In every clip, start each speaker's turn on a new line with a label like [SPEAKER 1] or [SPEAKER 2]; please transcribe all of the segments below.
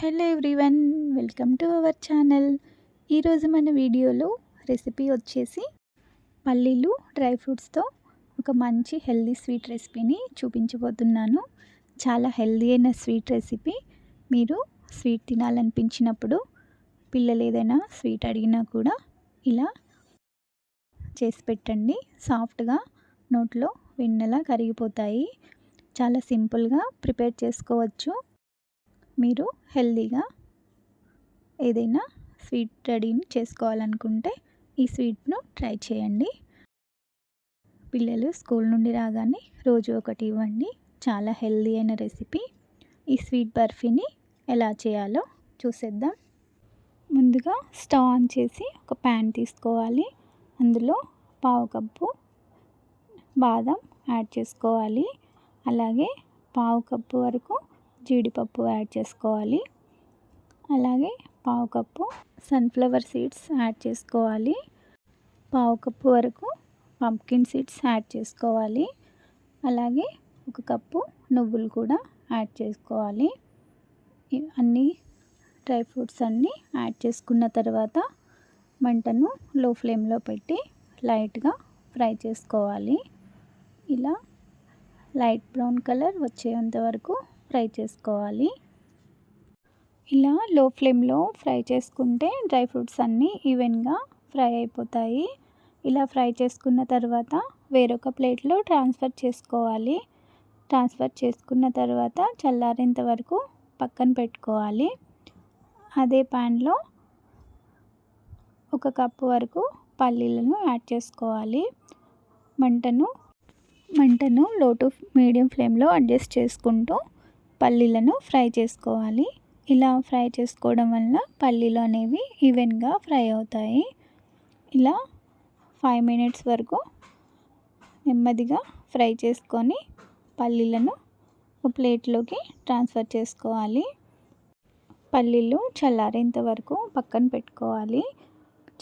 [SPEAKER 1] Hello everyone, welcome to our channel. ఈరోజు మన వీడియోలో రెసిపీ వచ్చేసి పల్లీలు డ్రై ఫ్రూట్స్తో ఒక మంచి హెల్దీ స్వీట్ రెసిపీని చూపించబోతున్నాను. చాలా హెల్దీ అయిన స్వీట్ రెసిపీ. మీరు స్వీట్ తినాలనిపించినప్పుడు, పిల్లలు ఏదైనా స్వీట్ అడిగినా కూడా ఇలా చేసి పెట్టండి. సాఫ్ట్గా నోట్లో వెన్నెలా కరిగిపోతాయి. చాలా సింపుల్గా ప్రిపేర్ చేసుకోవచ్చు. మీరు హెల్దీగా ఏదైనా స్వీట్ రెడీని చేసుకోవాలనుకుంటే ఈ స్వీట్ను ట్రై చేయండి. పిల్లలు స్కూల్ నుండి రాగానే రోజు ఒకటి ఇవ్వండి. చాలా హెల్దీ అయిన రెసిపీ. ఈ స్వీట్ బర్ఫీని ఎలా చేయాలో చూసేద్దాం. ముందుగా స్టవ్ ఆన్ చేసి ఒక ప్యాన్ తీసుకోవాలి. అందులో పావు కప్పు బాదం యాడ్ చేసుకోవాలి. అలాగే పావు కప్పు వరకు జీడిపప్పు యాడ్ చేసుకోవాలి. అలాగే పావు కప్పు సన్ఫ్లవర్ సీడ్స్ యాడ్ చేసుకోవాలి. పావు కప్పు వరకు పంప్కిన్ సీడ్స్ యాడ్ చేసుకోవాలి. అలాగే ఒక కప్పు నువ్వులు కూడా యాడ్ చేసుకోవాలి. అన్ని డ్రై ఫ్రూట్స్ అన్నీ యాడ్ చేసుకున్న తర్వాత మంటను లో ఫ్లేమ్లో పెట్టి లైట్గా ఫ్రై చేసుకోవాలి. ఇలా లైట్ బ్రౌన్ కలర్ వచ్చేంత వరకు ఫ్రై చేసుకోవాలి. ఇలా లో ఫ్లేమ్లో ఫ్రై చేసుకుంటే డ్రై ఫ్రూట్స్ అన్నీ ఈవెన్గా ఫ్రై అయిపోతాయి. ఇలా ఫ్రై చేసుకున్న తర్వాత వేరొక ప్లేట్లో ట్రాన్స్ఫర్ చేసుకోవాలి. ట్రాన్స్ఫర్ చేసుకున్న తర్వాత చల్లారేంత వరకు పక్కన పెట్టుకోవాలి. అదే ప్యాన్లో ఒక కప్పు వరకు పల్లీలను యాడ్ చేసుకోవాలి. మంటను లో టు మీడియం ఫ్లేమ్లో అడ్జస్ట్ చేసుకుంటూ పల్లీలను ఫ్రై చేసుకోవాలి. ఇలా ఫ్రై చేసుకోవడం వల్ల పల్లీలు అనేవి ఈవెన్గా ఫ్రై అవుతాయి. ఇలా 5 మినిట్స్ వరకు నెమ్మదిగా ఫ్రై చేసుకొని పల్లీలను ఒక ప్లేట్లోకి ట్రాన్స్ఫర్ చేసుకోవాలి. పల్లీలు చల్లారేంత వరకు పక్కన పెట్టుకోవాలి.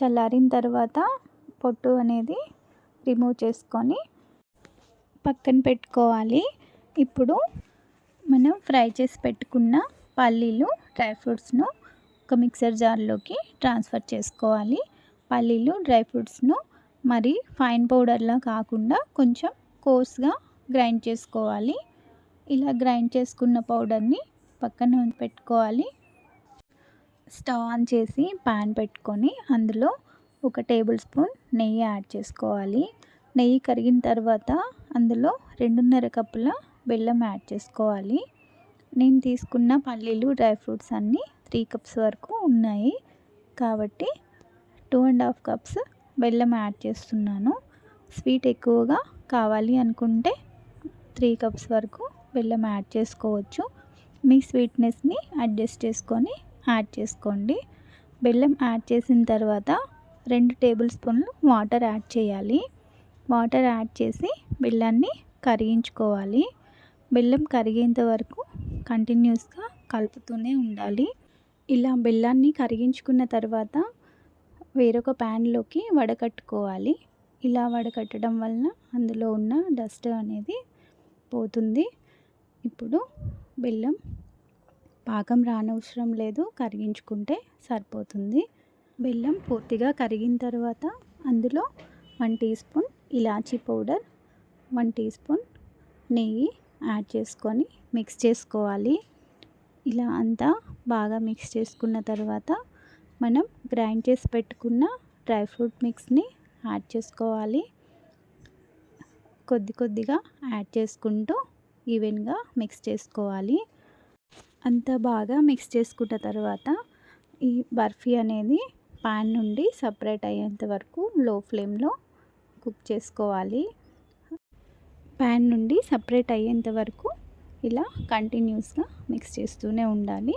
[SPEAKER 1] చల్లారిన తర్వాత పొట్టు అనేది రిమూవ్ చేసుకొని పక్కన పెట్టుకోవాలి. ఇప్పుడు మనం ఫ్రై చేసి పెట్టుకున్న పల్లీలు డ్రై ఫ్రూట్స్ను ఒక మిక్సర్ జార్లోకి ట్రాన్స్ఫర్ చేసుకోవాలి. పల్లీలు డ్రై ఫ్రూట్స్ను మరి ఫైన్ పౌడర్లా కాకుండా కొంచెం కోర్స్గా గ్రైండ్ చేసుకోవాలి. ఇలా గ్రైండ్ చేసుకున్న పౌడర్ని పక్కన పెట్టుకోవాలి. స్టవ్ ఆన్ చేసి ప్యాన్ పెట్టుకొని అందులో ఒక టేబుల్ స్పూన్ నెయ్యి యాడ్ చేసుకోవాలి. నెయ్యి కరిగిన తర్వాత అందులో 2.5 కప్పుల బెల్లం యాడ్ చేసుకోవాలి. నేను తీసుకున్న పల్లీలు డ్రై ఫ్రూట్స్ అన్నీ 3 కప్స్ వరకు ఉన్నాయి కాబట్టి 2.5 కప్స్ బెల్లం యాడ్ చేస్తున్నాను. స్వీట్ ఎక్కువగా కావాలి అనుకుంటే 3 కప్స్ వరకు బెల్లం యాడ్ చేసుకోవచ్చు. మీ స్వీట్నెస్ని అడ్జస్ట్ చేసుకొని యాడ్ చేసుకోండి. బెల్లం యాడ్ చేసిన తర్వాత 2 టేబుల్ స్పూన్లు వాటర్ యాడ్ చేయాలి. వాటర్ యాడ్ చేసి బెల్లాన్ని కరిగించుకోవాలి. బెల్లం కరిగేంత వరకు కంటిన్యూస్గా కలుపుతూనే ఉండాలి. ఇలా బెల్లాన్ని కరిగించుకున్న తర్వాత వేరొక ప్యాన్లోకి వడకట్టుకోవాలి. ఇలా వడకట్టడం వలన అందులో ఉన్న డస్ట్ అనేది పోతుంది. ఇప్పుడు బెల్లం పాకం రానవసరం లేదు, కరిగించుకుంటే సరిపోతుంది. బెల్లం పూర్తిగా కరిగిన తర్వాత అందులో 1 టీ స్పూన్ ఇలాచీ పౌడర్, 1 టీ స్పూన్ నెయ్యి యాడ్ చేసుకొని మిక్స్ చేసుకోవాలి. ఇలా అంతా బాగా మిక్స్ చేసుకున్న తర్వాత మనం గ్రైండ్ చేసి పెట్టుకున్న డ్రై ఫ్రూట్ మిక్స్ని యాడ్ చేసుకోవాలి. కొద్దిగా యాడ్ చేసుకుంటూ ఈవెన్గా మిక్స్ చేసుకోవాలి. అంతా బాగా మిక్స్ చేసుకున్న తర్వాత ఈ బర్ఫీ అనేది పాన్ నుండి సపరేట్ అయ్యేంత వరకు లో ఫ్లేమ్లో కుక్ చేసుకోవాలి. ప్యాన్ నుండి సపరేట్ అయ్యేంత వరకు ఇలా కంటిన్యూస్గా మిక్స్ చేస్తూనే ఉండాలి.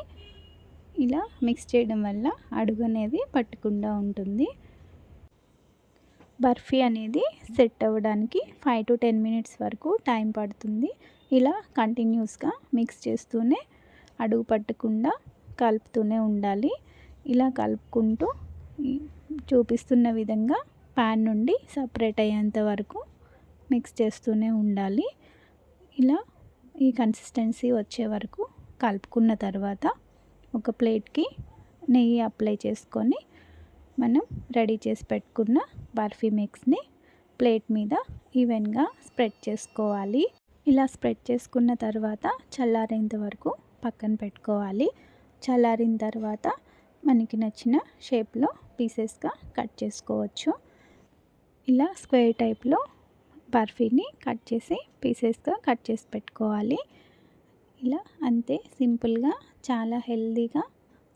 [SPEAKER 1] ఇలా మిక్స్ చేయడం వల్ల అడుగు అనేది పట్టకుండా ఉంటుంది. బర్ఫీ అనేది సెట్ అవ్వడానికి 5 to 10 మినిట్స్ వరకు టైం పడుతుంది. ఇలా కంటిన్యూస్గా మిక్స్ చేస్తూనే అడుగు పట్టకుండా కలుపుతూనే ఉండాలి. ఇలా కలుపుకుంటూ చూపిస్తున్న విధంగా ప్యాన్ నుండి సపరేట్ అయ్యేంత వరకు మిక్స్ చేస్తూనే ఉండాలి. ఇలా ఈ కన్సిస్టెన్సీ వచ్చే వరకు కలుపుకున్న తర్వాత ఒక ప్లేట్కి నెయ్యి అప్లై చేసుకొని మనం రెడీ చేసి పెట్టుకున్న బర్ఫీ మిక్స్ని ప్లేట్ మీద ఈవెన్గా స్ప్రెడ్ చేసుకోవాలి. ఇలా స్ప్రెడ్ చేసుకున్న తర్వాత చల్లారేంత వరకు పక్కన పెట్టుకోవాలి. చల్లారిన తర్వాత మనకి నచ్చిన షేప్లో పీసెస్గా కట్ చేసుకోవచ్చు. ఇలా స్క్వేర్ టైప్లో బర్ఫీని కట్ చేసి పీసెస్గా కట్ చేసి పెట్టుకోవాలి. ఇలా అంతే సింపుల్గా చాలా హెల్తీగా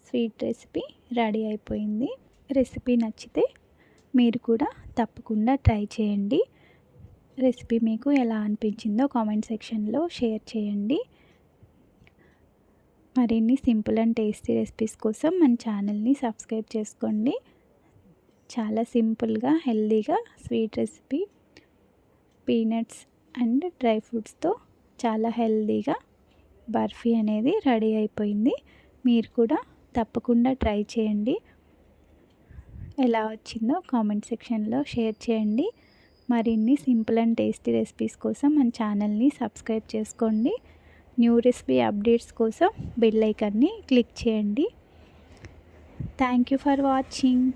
[SPEAKER 1] స్వీట్ రెసిపీ రెడీ అయిపోయింది. రెసిపీ నచ్చితే మీరు కూడా తప్పకుండా ట్రై చేయండి. రెసిపీ మీకు ఎలా అనిపించిందో కామెంట్ సెక్షన్లో షేర్ చేయండి. మరిన్ని సింపుల్ అండ్ టేస్టీ రెసిపీస్ కోసం మన ఛానల్ని సబ్స్క్రైబ్ చేసుకోండి. చాలా సింపుల్గా హెల్తీగా sweet recipe peanuts and dry ఫ్రూట్స్తో చాలా హెల్తీగా బర్ఫీ అనేది రెడీ అయిపోయింది. మీరు కూడా తప్పకుండా ట్రై చేయండి. ఎలా వచ్చిందో కామెంట్ సెక్షన్లో షేర్ చేయండి. మరిన్ని సింపుల్ అండ్ టేస్టీ రెసిపీస్ కోసం మన ఛానల్ని సబ్స్క్రైబ్ చేసుకోండి. న్యూ రెసిపీ అప్డేట్స్ కోసం బెల్ ఐకాన్ని క్లిక్ చేయండి. Thank you for watching.